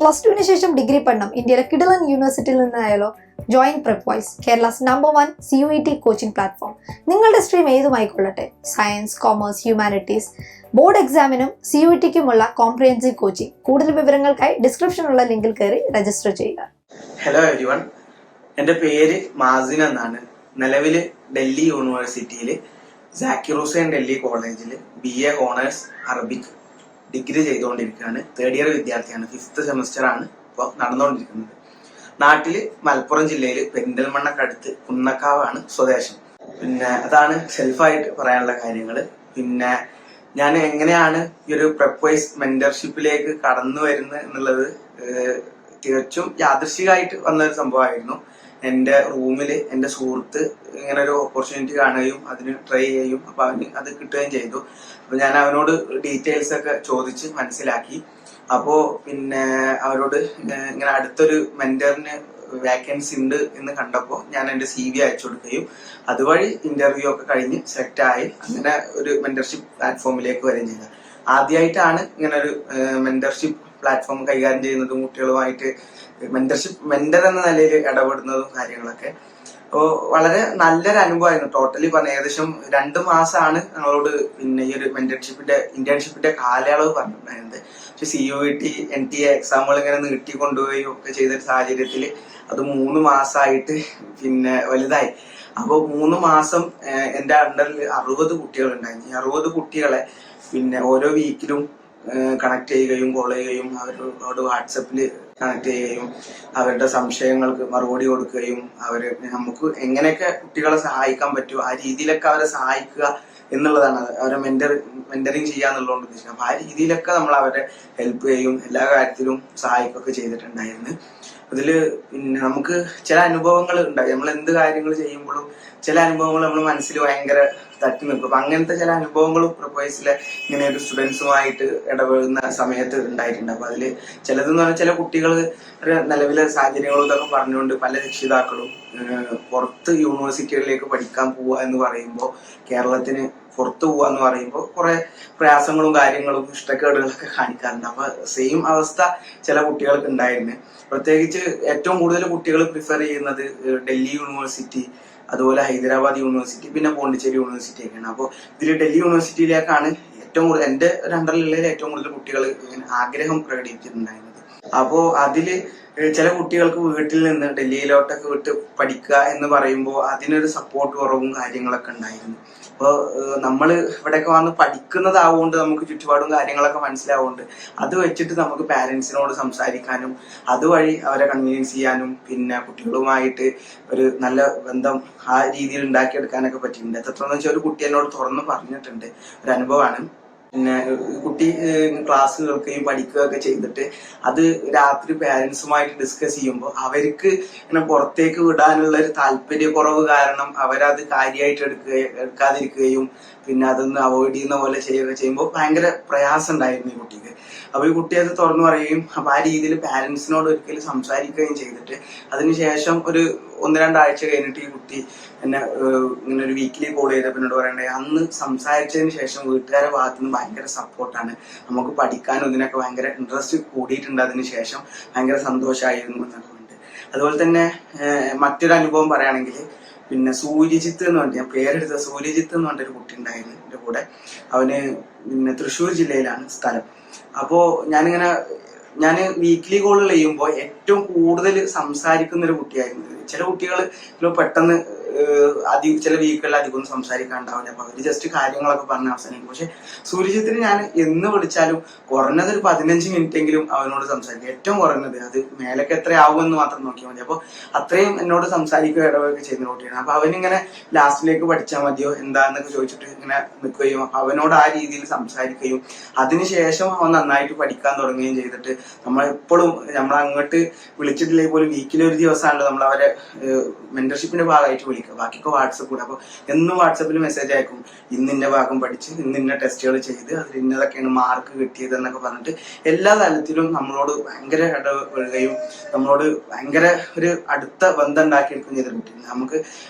+2 ശേഷം ഡിഗ്രി പഠനം ഇന്ത്യയിലെ കിടലൻ യൂണിവേഴ്സിറ്റിയിൽ നിന്നായാലോ join Prepwise, Kerala's #1 CUET coaching platform. നിങ്ങളുടെ സ്ട്രീം ഏതുമായിക്കൊള്ളട്ടെ, സയൻസ്, കോമേഴ്സ്, ഹ്യൂമാനിറ്റീസ്, ബോർഡ് എക്സാമിനും CUETക്കുമുള്ള കോംപ്രിഹെൻസീവ് കോച്ചിംഗ്. കൂടുതൽ വിവരങ്ങൾക്കായി ഡിസ്ക്രിപ്ഷനിലുള്ള ലിങ്കിൽ കയറി രജിസ്റ്റർ ചെയ്യുക. ഹലോ എവരിവൺ, എൻ്റെ പേര് മാസിൻ എന്നാണ്. നിലവിൽ ഡൽഹി യൂണിവേഴ്സിറ്റിയിൽ സാക്കിർ ഹുസൈൻ ഡൽഹി കോളേജിൽ BA ഓണേഴ്സ് അറബിക് ഡിഗ്രി ചെയ്തുകൊണ്ടിരിക്കുകയാണ്. 3rd ഇയർ വിദ്യാർത്ഥിയാണ്. 5th സെമസ്റ്റർ ആണ് ഇപ്പോൾ നടന്നുകൊണ്ടിരിക്കുന്നത്. നാട്ടിൽ മലപ്പുറം ജില്ലയിൽ പെരിന്തൽമണ്ണക്കടുത്ത് കുന്നക്കാവാണ് സ്വദേശം. പിന്നെ അതാണ് സെൽഫായിട്ട് പറയാനുള്ള കാര്യങ്ങൾ. പിന്നെ ഞാൻ എങ്ങനെയാണ് ഈ ഒരു Prepwise മെന്റർഷിപ്പിലേക്ക് കടന്നു വരുന്നത് എന്നുള്ളത് തികച്ചും യാദൃശ്ചികമായിട്ട് വന്നൊരു സംഭവമായിരുന്നു. എൻ്റെ റൂമിൽ എൻ്റെ സുഹൃത്ത് ഇങ്ങനെ ഒരു ഓപ്പർച്യൂണിറ്റി കാണുകയും അതിന് ട്രൈ ചെയ്യുകയും അപ്പോൾ അവന് അത് കിട്ടുകയും ചെയ്തു. അപ്പോൾ ഞാൻ അവനോട് ഡീറ്റെയിൽസ് ഒക്കെ ചോദിച്ച് മനസ്സിലാക്കി. അപ്പോൾ പിന്നെ അവരോട് ഇങ്ങനെ അടുത്തൊരു മെന്ററിന് വാക്കൻസി ഉണ്ട് എന്ന് കണ്ടപ്പോൾ ഞാൻ എൻ്റെ CV അയച്ചു കൊടുക്കുകയും അതുവഴി ഇന്റർവ്യൂ ഒക്കെ കഴിഞ്ഞ് സെലക്ട് ആയി അങ്ങനെ ഒരു മെന്റർഷിപ്പ് പ്ലാറ്റ്ഫോമിലേക്ക് വരികയും ചെയ്തത്. ആദ്യമായിട്ടാണ് ഇങ്ങനെ ഒരു മെന്റർഷിപ്പ് പ്ലാറ്റ്ഫോം കൈകാര്യം ചെയ്യുന്നതും കുട്ടികളുമായിട്ട് മെന്റർ എന്ന നിലയിൽ ഇടപെടുന്നതും കാര്യങ്ങളൊക്കെ. അപ്പോൾ വളരെ നല്ലൊരു അനുഭവമായിരുന്നു. ടോട്ടലി പറഞ്ഞ ഏകദേശം 2 മാസമാണ് ഞങ്ങളോട് പിന്നെ ഈ ഒരു ഇന്റേൺഷിപ്പിന്റെ കാലയളവ് പറഞ്ഞിട്ടുണ്ടായിരുന്നത്. പക്ഷെ CUET NTA എക്സാമുകൾ ഇങ്ങനെ നീട്ടിക്കൊണ്ടുപോവുകയും ഒക്കെ ചെയ്തൊരു സാഹചര്യത്തിൽ അത് 3 മാസമായിട്ട് പിന്നെ വലുതായി. അപ്പോൾ 3 മാസം എൻ്റെ അണ്ടറിൽ 60 കുട്ടികളുണ്ടായിരുന്നു. ഈ 60 കുട്ടികളെ പിന്നെ ഓരോ വീക്കിലും കണക്ട് ചെയ്യുകയും കോൾ ചെയ്യുകയും അവരോട് വാട്സപ്പിൽ കണക്ട് ചെയ്യുകയും അവരുടെ സംശയങ്ങൾക്ക് മറുപടി കൊടുക്കുകയും നമുക്ക് എങ്ങനെയൊക്കെ കുട്ടികളെ സഹായിക്കാൻ പറ്റുമോ ആ രീതിയിലൊക്കെ അവരെ സഹായിക്കുക എന്നുള്ളതാണ് അവരെ മെന്ററിങ് ചെയ്യാന്നുള്ളതുകൊണ്ട് ഉദ്ദേശിക്കുന്നത്. അപ്പൊ ആ രീതിയിലൊക്കെ നമ്മൾ അവരെ ഹെൽപ്പ് ചെയ്യും, എല്ലാ കാര്യത്തിലും സഹായിക്കുകയൊക്കെ ചെയ്തിട്ടുണ്ടായിരുന്നു. അതില് പിന്നെ നമുക്ക് ചില അനുഭവങ്ങൾ ഉണ്ടായി. നമ്മൾ എന്ത് കാര്യങ്ങൾ ചെയ്യുമ്പോഴും ചില അനുഭവങ്ങൾ നമ്മുടെ മനസ്സിൽ ഭയങ്കര തട്ടി നിൽക്കും. അപ്പൊ അങ്ങനത്തെ ചില അനുഭവങ്ങളും Prepwiseലെ ഇങ്ങനെ ഒരു സ്റ്റുഡൻസുമായിട്ട് ഇടപെടുന്ന സമയത്ത് ഉണ്ടായിട്ടുണ്ട്. അപ്പൊ അതില് ചിലതെന്ന് പറഞ്ഞാൽ ചില കുട്ടികൾ നിലവിലെ സാഹചര്യങ്ങളും ഇതൊക്കെ പറഞ്ഞുകൊണ്ട് പല രക്ഷിതാക്കളും പുറത്ത് യൂണിവേഴ്സിറ്റികളിലേക്ക് പഠിക്കാൻ പോവുക എന്ന് പറയുമ്പോൾ, കേരളത്തിന് പുറത്തു പോവുക എന്ന് പറയുമ്പോൾ കുറെ പ്രയാസങ്ങളും കാര്യങ്ങളും ഇഷ്ടക്കേടുകളൊക്കെ കാണിക്കാറുണ്ട്. അപ്പൊ സെയിം അവസ്ഥ ചില കുട്ടികൾക്ക് ഉണ്ടായിരുന്നു. പ്രത്യേകിച്ച് ഏറ്റവും കൂടുതൽ കുട്ടികൾ പ്രിഫർ ചെയ്യുന്നത് ഡൽഹി യൂണിവേഴ്സിറ്റി, അതുപോലെ ഹൈദരാബാദ് യൂണിവേഴ്സിറ്റി, പിന്നെ പോണ്ടിച്ചേരി യൂണിവേഴ്സിറ്റി ഒക്കെയാണ്. അപ്പോൾ ഇതിൽ ഡൽഹി യൂണിവേഴ്സിറ്റിയിലേക്കാണ് ഏറ്റവും കൂടുതൽ എൻ്റെ ഒരു അണ്ടറിലുള്ളതിൽ ഏറ്റവും കൂടുതൽ കുട്ടികൾ ആഗ്രഹം പ്രകടിപ്പിച്ചിട്ടുണ്ടായിരുന്നത്. അപ്പോൾ അതില് ചില കുട്ടികൾക്ക് വീട്ടിൽ നിന്ന് ഡൽഹിയിലോട്ടൊക്കെ വിട്ട് പഠിക്കുക എന്ന് പറയുമ്പോൾ അതിനൊരു സപ്പോർട്ട് കുറവും കാര്യങ്ങളൊക്കെ ഉണ്ടായിരുന്നു. അപ്പോൾ നമ്മൾ ഇവിടെയൊക്കെ വന്ന് പഠിക്കുന്നതാവുകൊണ്ട് നമുക്ക് ചുറ്റുപാടും കാര്യങ്ങളൊക്കെ മനസ്സിലാവുന്നുണ്ട്. അത് വെച്ചിട്ട് നമുക്ക് പാരന്റ്സിനോട് സംസാരിക്കാനും അതുവഴി അവരെ കൺവീൻസ് ചെയ്യാനും പിന്നെ കുട്ടികളുമായിട്ട് ഒരു നല്ല ബന്ധം ആ രീതിയിൽ ഉണ്ടാക്കിയെടുക്കാനൊക്കെ പറ്റിയിട്ടുണ്ട്. എത്രത്തോളം വെച്ചാൽ ഒരു കുട്ടി എന്നോട് തുറന്ന് പറഞ്ഞിട്ടുണ്ട് ഒരു അനുഭവമാണ്. പിന്നെ കുട്ടി ക്ലാസ് കേൾക്കുകയും പഠിക്കുകയൊക്കെ ചെയ്തിട്ട് അത് രാത്രി പാരന്റ്സുമായിട്ട് ഡിസ്കസ് ചെയ്യുമ്പോൾ അവർക്ക് ഇങ്ങനെ പുറത്തേക്ക് വിടാനുള്ള ഒരു താല്പര്യക്കുറവ് കാരണം അവരത് കാര്യമായിട്ട് എടുക്കാതിരിക്കുകയും പിന്നെ അതൊന്ന് അവോയ്ഡ് ചെയ്യുന്ന പോലെ ചെയ്യുകയൊക്കെ ചെയ്യുമ്പോൾ ഭയങ്കര പ്രയാസം ഉണ്ടായിരുന്നു ഈ കുട്ടിക്ക്. അപ്പൊ ഈ കുട്ടി അത് തുറന്നു പറയുകയും അപ്പൊ ആ രീതിയിൽ പാരന്റ്സിനോട് ഒരിക്കലും സംസാരിക്കുകയും ചെയ്തിട്ട് അതിനുശേഷം ഒരു 1-2 ആഴ്ച കഴിഞ്ഞിട്ട് ഈ കുട്ടി എന്നെ ഇങ്ങനെ ഒരു വീക്കിലി കോൾ ചെയ്തപ്പോൾ എന്നോട് പറയണ്ടേ, അന്ന് സംസാരിച്ചതിന് ശേഷം വീട്ടുകാരെ ഭാഗത്തുനിന്ന് ഭയങ്കര സപ്പോർട്ടാണ്, നമുക്ക് പഠിക്കാനും ഇതിനൊക്കെ ഭയങ്കര ഇൻട്രസ്റ്റ് കൂടിയിട്ടുണ്ട്, അതിന് ശേഷം ഭയങ്കര സന്തോഷമായിരുന്നു എന്നൊക്കെ ഉണ്ട്. അതുപോലെ തന്നെ മറ്റൊരു അനുഭവം പറയുകയാണെങ്കിൽ പിന്നെ സൂര്യജിത്ത് എന്ന് പറഞ്ഞ, ഞാൻ പേരെടുത്ത സൂര്യജിത്ത് എന്ന് പറഞ്ഞൊരു കുട്ടി ഉണ്ടായിരുന്നു എൻ്റെ കൂടെ. അവന് പിന്നെ തൃശ്ശൂർ ജില്ലയിലാണ് സ്ഥലം. അപ്പോ ഞാൻ വീക്ക്ലി കോളുകൾ ചെയ്യുമ്പോൾ ഏറ്റവും കൂടുതൽ സംസാരിക്കുന്ന ഒരു കുട്ടിയായിരുന്നു. ചില കുട്ടികൾ പെട്ടെന്ന് ചില വീക്കുകളിൽ അധികം സംസാരിക്കാണ്ടാവില്ല. അപ്പൊ അവര് ജസ്റ്റ് കാര്യങ്ങളൊക്കെ പറഞ്ഞ് അവസാനിക്കും. പക്ഷെ സൂര്യജിത്തിന് ഞാൻ എന്ന് വിളിച്ചാലും കുറഞ്ഞത് ഒരു 15 മിനിറ്റെങ്കിലും അവനോട് സംസാരിക്കും. ഏറ്റവും കുറഞ്ഞത്, അത് മേലൊക്കെ എത്രയാവുമെന്ന് മാത്രം നോക്കിയാൽ മതി. അപ്പൊ അത്രയും എന്നോട് സംസാരിക്കുക ഇടവൊക്കെ ചെയ്യുന്ന കുട്ടിയാണ്. അപ്പൊ അവനിങ്ങനെ ലാസ്റ്റിലേക്ക് പഠിച്ചാൽ മതിയോ എന്താന്നൊക്കെ ചോദിച്ചിട്ട് ഇങ്ങനെ നിൽക്കുകയും അപ്പൊ അവനോട് ആ രീതിയിൽ സംസാരിക്കുകയും അതിനുശേഷം അവൻ നന്നായിട്ട് പഠിക്കാൻ തുടങ്ങുകയും ചെയ്തിട്ട് നമ്മൾ അങ്ങോട്ട് വിളിച്ചിട്ടില്ലെങ്കിൽ പോലും വീക്കിലി ഒരു ദിവസമാണല്ലോ നമ്മൾ അവരെ മെന്റർഷിപ്പിന്റെ ഭാഗമായിട്ട് വിളിക്കുക. പഠിക്കുക, ബാക്കിയൊക്കെ വാട്സപ്പ് കൂടെ. അപ്പോൾ എന്നും വാട്സപ്പിൽ മെസ്സേജ് അയക്കും, ഇന്നിന്ന ഭാഗം പഠിച്ച് ഇന്നിന്ന ടെസ്റ്റുകൾ ചെയ്ത് അതിൽ ഇന്നതൊക്കെയാണ് മാർക്ക് കിട്ടിയത് എന്നൊക്കെ പറഞ്ഞിട്ട് എല്ലാ തലത്തിലും നമ്മളോട് ഭയങ്കര ഇടപെടുകയും നമ്മളോട് ഭയങ്കര ഒരു അടുത്ത ബന്ധം ഉണ്ടാക്കിയെടുക്കുകയും ചെയ്ത കുട്ടിയാണ്. നമുക്ക്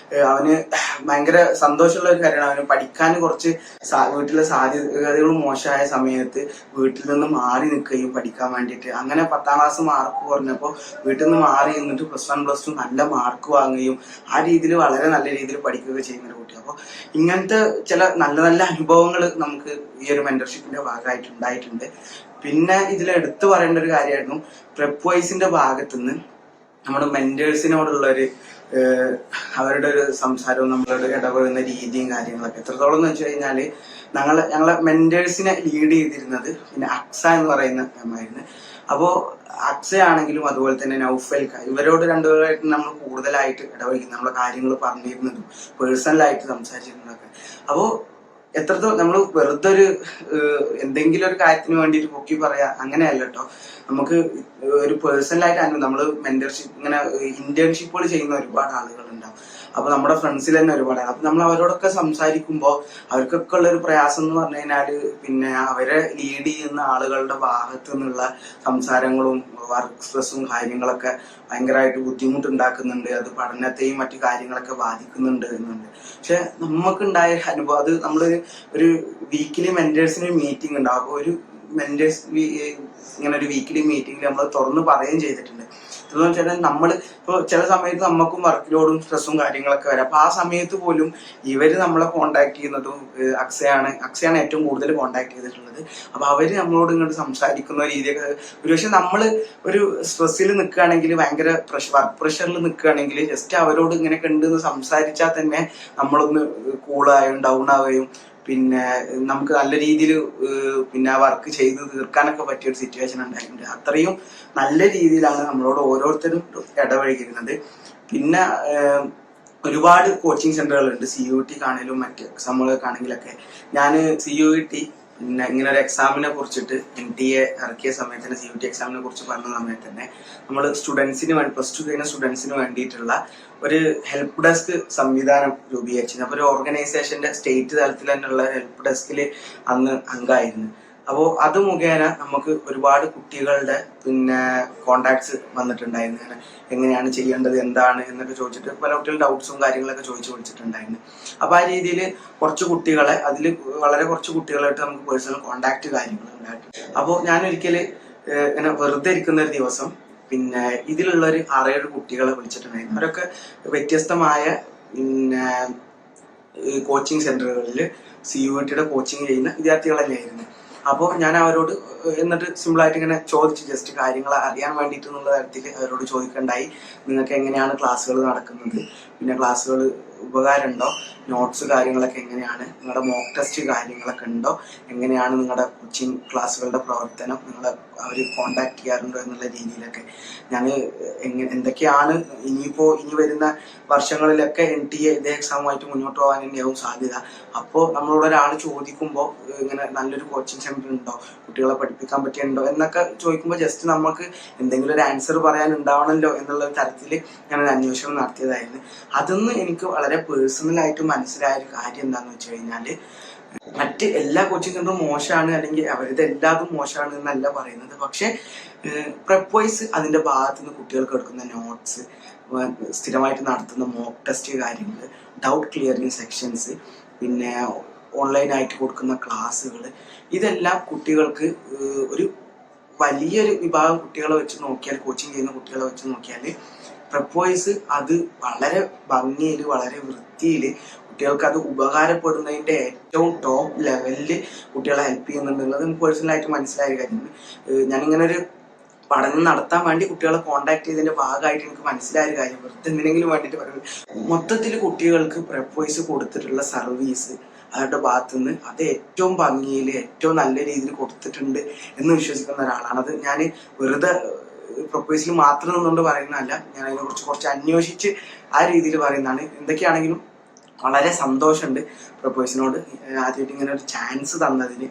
അവന് ഭയങ്കര സന്തോഷമുള്ള ഒരു കാര്യമാണ്. അവന് പഠിക്കാൻ കുറച്ച് വീട്ടിലെ സാധ്യതകളും മോശമായ സമയത്ത് വീട്ടിൽ നിന്ന് മാറി നിൽക്കുകയും പഠിക്കാൻ വേണ്ടിയിട്ട്, അങ്ങനെ 10ാം ക്ലാസ് മാർക്ക് കുറഞ്ഞപ്പോൾ വീട്ടിൽ നിന്ന് മാറി നിന്നിട്ട് +1 +2 നല്ല മാർക്ക് വാങ്ങുകയും ആ രീതിയിൽ വളരെ നല്ല രീതിയിൽ പഠിക്കുകയൊക്കെ ചെയ്യുന്ന ഒരു കുട്ടി. അപ്പോൾ ഇങ്ങനത്തെ ചില നല്ല നല്ല അനുഭവങ്ങൾ നമുക്ക് ഈ ഒരു മെന്റർഷിപ്പിന്റെ ഭാഗമായിട്ട് ഉണ്ടായിട്ടുണ്ട്. പിന്നെ ഇതിൽ എടുത്തു പറയേണ്ട ഒരു കാര്യമായിരുന്നു പ്രെപ്വൈസിന്റെ ഭാഗത്തുനിന്ന് നമ്മുടെ മെന്റേഴ്സിനോടുള്ളൊരു അവരുടെ ഒരു സംസാരവും നമ്മളോട് ഇടപെടുന്ന രീതിയും കാര്യങ്ങളൊക്കെ എത്രത്തോളം എന്ന് വെച്ച് കഴിഞ്ഞാല് ഞങ്ങളെ മെന്റേഴ്സിനെ ലീഡ് ചെയ്തിരുന്നത് പിന്നെ അക്സ എന്ന് പറയുന്ന മാമായിരുന്നു. അപ്പോൾ അക്സയാണെങ്കിലും അതുപോലെ തന്നെ നൗഫൽ, ഇവരോട് രണ്ടുപേരായിട്ട് നമ്മൾ കൂടുതലായിട്ട് ഇടപെടുന്നത്, നമ്മളെ കാര്യങ്ങൾ പറഞ്ഞിരുന്നതും പേഴ്സണലായിട്ട് സംസാരിച്ചിരുന്നതൊക്കെ. അപ്പോൾ എത്രത്തോളം നമ്മൾ വെറുതെ ഒരു എന്തെങ്കിലും ഒരു കാര്യത്തിന് വേണ്ടിയിട്ട് പൊക്കി പറയാ അങ്ങനെയല്ല കേട്ടോ. നമുക്ക് ഒരു പേഴ്സണലായിട്ട് നമ്മൾ മെന്റർഷിപ്പ് ഇങ്ങനെ ഇന്റേൺഷിപ്പുകൾ ചെയ്യുന്ന ഒരുപാട് ആളുകളുണ്ടാവും. അപ്പൊ നമ്മുടെ ഫ്രണ്ട്സിൽ തന്നെ ഒരുപാടാണ്. അപ്പൊ നമ്മൾ അവരോടൊക്കെ സംസാരിക്കുമ്പോൾ അവർക്കൊക്കെ ഉള്ള ഒരു പ്രയാസം എന്ന് പറഞ്ഞു കഴിഞ്ഞാല് പിന്നെ അവരെ ലീഡ് ചെയ്യുന്ന ആളുകളുടെ ഭാഗത്തു നിന്നുള്ള സംസാരങ്ങളും വർക്ക് സ്ട്രെസ്സും കാര്യങ്ങളൊക്കെ ഭയങ്കരമായിട്ട് ബുദ്ധിമുട്ടുണ്ടാക്കുന്നുണ്ട്. അത് പഠനത്തെയും മറ്റു കാര്യങ്ങളൊക്കെ ബാധിക്കുന്നുണ്ട് എന്നുണ്ട്. പക്ഷെ നമുക്കുണ്ടായ അനുഭവം അത് നമ്മൾ ഒരു വീക്കിലി മെന്റേഴ്സിന് മീറ്റിംഗ് ഉണ്ടാവും. അപ്പോൾ ഒരു മെന്റേഴ്സ് ഇങ്ങനെ ഒരു വീക്കിലി മീറ്റിംഗിൽ നമ്മൾ തുറന്ന് പറയുകയും ചെയ്തിട്ടുണ്ട്. എന്ന് വെച്ചാൽ നമ്മൾ ഇപ്പോൾ ചില സമയത്ത് നമുക്കും വർക്കിലോടും സ്ട്രെസ്സും കാര്യങ്ങളൊക്കെ വരാം. അപ്പൊ ആ സമയത്ത് പോലും ഇവര് നമ്മളെ കോണ്ടാക്ട് ചെയ്യുന്നതും അക്സയാണ് ഏറ്റവും കൂടുതൽ കോണ്ടാക്ട് ചെയ്തിട്ടുള്ളത്. അപ്പൊ അവര് നമ്മളോട് ഇങ്ങോട്ട് സംസാരിക്കുന്ന രീതിയൊക്കെ ഒരുപക്ഷെ നമ്മൾ ഒരു സ്ട്രെസ്സിൽ നിൽക്കുകയാണെങ്കിൽ, ഭയങ്കര വർക്ക് പ്രഷറിൽ നിൽക്കുകയാണെങ്കിൽ ജസ്റ്റ് അവരോട് ഇങ്ങനെ കണ്ടെന്ന് സംസാരിച്ചാൽ തന്നെ നമ്മളൊന്ന് കൂളായും ഡൗൺ ആവുകയും പിന്നെ നമുക്ക് നല്ല രീതിയിൽ പിന്നെ ആ വർക്ക് ചെയ്ത് തീർക്കാനൊക്കെ പറ്റിയ ഒരു സിറ്റുവേഷൻ ഉണ്ടായിട്ടുണ്ട്. അത്രയും നല്ല രീതിയിലാണ് നമ്മളോട് ഓരോരുത്തരും ഇടപഴകിയിരുന്നത്. പിന്നെ ഒരുപാട് കോച്ചിങ് സെന്ററുകളുണ്ട്, CUET ആണെങ്കിലും മറ്റ് എക്സാമുകളൊക്കെ ആണെങ്കിലൊക്കെ. ഞാൻ CUET പിന്നെ ഇങ്ങനെ ഒരു എക്സാമിനെ കുറിച്ചിട്ട് NTA ഇറക്കിയ സമയത്ത് തന്നെ CUET എക്സാമിനെ കുറിച്ച് പറഞ്ഞ സമയത്ത് തന്നെ നമ്മൾ സ്റ്റുഡൻസിന് വേണ്ടി +2 കഴിഞ്ഞ സ്റ്റുഡൻസിന് വേണ്ടിയിട്ടുള്ള ഒരു ഹെൽപ്പ് ഡെസ്ക് സംവിധാനം രൂപീകരിച്ചിരുന്നു. അപ്പോൾ ഒരു ഓർഗനൈസേഷന്റെ സ്റ്റേറ്റ് തലത്തിൽ തന്നെയുള്ള ഹെൽപ്പ് ഡെസ്കിൽ അന്ന് അംഗമായിരുന്നു. അപ്പോൾ അത് മുഖേന നമുക്ക് ഒരുപാട് കുട്ടികളുടെ പിന്നെ കോണ്ടാക്ട്സ് വന്നിട്ടുണ്ടായിരുന്നു. എങ്ങനെയാണ് ചെയ്യേണ്ടത്, എന്താണ് എന്നൊക്കെ ചോദിച്ചിട്ട് പല കുട്ടികളുടെ ഡൗട്ട്സും കാര്യങ്ങളൊക്കെ ചോദിച്ചു വിളിച്ചിട്ടുണ്ടായിരുന്നു. അപ്പൊ ആ രീതിയിൽ കുറച്ച് കുട്ടികളെ, അതിൽ വളരെ കുറച്ച് കുട്ടികളായിട്ട് നമുക്ക് പേഴ്സണൽ കോണ്ടാക്ട് കാര്യങ്ങൾ ഉണ്ടായിട്ടുണ്ട്. അപ്പോൾ ഞാനൊരിക്കല് ഇങ്ങനെ വെറുതെ ഇരിക്കുന്ന ഒരു ദിവസം പിന്നെ ഇതിലുള്ള ഒരു 6-7 കുട്ടികളെ വിളിച്ചിട്ടുണ്ടായിരുന്നു. അവരൊക്കെ വ്യത്യസ്തമായ പിന്നെ കോച്ചിങ് സെന്ററുകളിൽ CUETയുടെ കോച്ചിങ് ചെയ്യുന്ന വിദ്യാർത്ഥികൾ തന്നെയായിരുന്നു. അപ്പോൾ ഞാൻ അവരോട് എന്നിട്ട് സിമ്പിളായിട്ട് ഇങ്ങനെ ചോദിച്ചു, ജസ്റ്റ് കാര്യങ്ങൾ അറിയാൻ വേണ്ടിയിട്ട് എന്നുള്ള തരത്തിൽ അവരോട് ചോദിക്കണ്ടായി. നിങ്ങൾക്ക് എങ്ങനെയാണ് ക്ലാസ്സുകൾ നടക്കുന്നത്, പിന്നെ ക്ലാസ്സുകൾ ഉപകാരമുണ്ടോ, നോട്ട്സ് കാര്യങ്ങളൊക്കെ എങ്ങനെയാണ്, നിങ്ങളുടെ മോക്ക് ടെസ്റ്റ് കാര്യങ്ങളൊക്കെ ഉണ്ടോ, എങ്ങനെയാണ് നിങ്ങളുടെ കോച്ചിങ് ക്ലാസ്സുകളുടെ പ്രവർത്തനം, നിങ്ങളെ അവർ കോണ്ടാക്ട് ചെയ്യാറുണ്ടോ എന്നുള്ള രീതിയിലൊക്കെ ഞാൻ എന്തൊക്കെയാണ് ഇനി വരുന്ന വർഷങ്ങളിലൊക്കെ NTA ഇതേ എക്സാമുമായിട്ട് മുന്നോട്ട് പോകാൻ തന്നെയാവും സാധ്യത. അപ്പോൾ നമ്മളോട് ഒരാൾ ചോദിക്കുമ്പോൾ ഇങ്ങനെ നല്ലൊരു കോച്ചിങ് സെന്റർ ഉണ്ടോ, കുട്ടികളെ പഠിപ്പിക്കാൻ പറ്റിയുണ്ടോ എന്നൊക്കെ ചോദിക്കുമ്പോൾ ജസ്റ്റ് നമുക്ക് എന്തെങ്കിലും ഒരു ആൻസർ പറയാൻ ഉണ്ടാവണമല്ലോ എന്നുള്ള തരത്തിൽ ഞാനൊരു അന്വേഷണം നടത്തിയതായിരുന്നു. അതൊന്ന് എനിക്ക് വളരെ പേഴ്സണലായിട്ട് മനസ്സിലായ ഒരു കാര്യം എന്താണെന്ന് വെച്ച് കഴിഞ്ഞാൽ, മറ്റ് എല്ലാ കോച്ചിങ് സെന്ററും മോശമാണ് അല്ലെങ്കിൽ അവരുടെ എല്ലാതും മോശമാണ് എന്നല്ല പറയുന്നത്. പക്ഷെ പ്രെപ്വൈസ് അതിന്റെ ഭാഗത്ത് നിന്ന് കുട്ടികൾക്ക് എടുക്കുന്ന നോട്ട്സ്, സ്ഥിരമായിട്ട് നടത്തുന്ന മോക്ക് ടെസ്റ്റ് കാര്യങ്ങൾ, ഡൗട്ട് ക്ലിയറിങ് സെക്ഷൻസ്, പിന്നെ ഓൺലൈനായിട്ട് കൊടുക്കുന്ന ക്ലാസ്സുകൾ, ഇതെല്ലാം കുട്ടികൾക്ക് ഒരു വലിയൊരു വിഭാഗം കുട്ടികളെ വെച്ച് നോക്കിയാൽ, കോച്ചിങ് ചെയ്യുന്ന കുട്ടികളെ വെച്ച് നോക്കിയാൽ പ്രെപ്വൈസ് അത് വളരെ ഭംഗിയിൽ വളരെ വൃത്തിയിൽ കുട്ടികൾക്ക് അത് ഉപകാരപ്പെടുന്നതിന്റെ ഏറ്റവും ടോപ്പ് ലെവലിൽ കുട്ടികളെ ഹെൽപ്പ് ചെയ്യുന്നുണ്ടെന്നുള്ളത് എനിക്ക് പേഴ്സണലായിട്ട് മനസ്സിലായ കാര്യമാണ്. ഞാനിങ്ങനെ ഒരു പഠനം നടത്താൻ വേണ്ടി കുട്ടികളെ കോണ്ടാക്ട് ചെയ്തതിന്റെ ഭാഗമായിട്ട് എനിക്ക് മനസ്സിലായ ഒരു കാര്യം, വെറുതെ എന്തിനെങ്കിലും വേണ്ടിയിട്ട് പറയുന്നത്, മൊത്തത്തിൽ കുട്ടികൾക്ക് പ്രെപ്വൈസ് കൊടുത്തിട്ടുള്ള സർവീസ് അവരുടെ ഭാഗത്തുനിന്ന് അത് ഏറ്റവും ഭംഗിയിൽ ഏറ്റവും നല്ല രീതിയിൽ കൊടുത്തിട്ടുണ്ട് എന്ന് വിശ്വസിക്കുന്ന ഒരാളാണ്. അത് ഞാൻ വെറുതെ പ്രൊപ്പോസൽ മാത്രം നിന്നുകൊണ്ട് പറയുന്നതല്ല, ഞാൻ അതിനെക്കുറിച്ച് കുറച്ച് അന്വേഷിച്ച് ആ രീതിയിൽ പറയുന്നതാണ്. എന്തൊക്കെയാണെങ്കിലും വളരെ സന്തോഷമുണ്ട് പ്രൊപ്പോസിനോട് ആദ്യമായിട്ട് ഇങ്ങനെ ഒരു ചാൻസ് തന്നതിന്.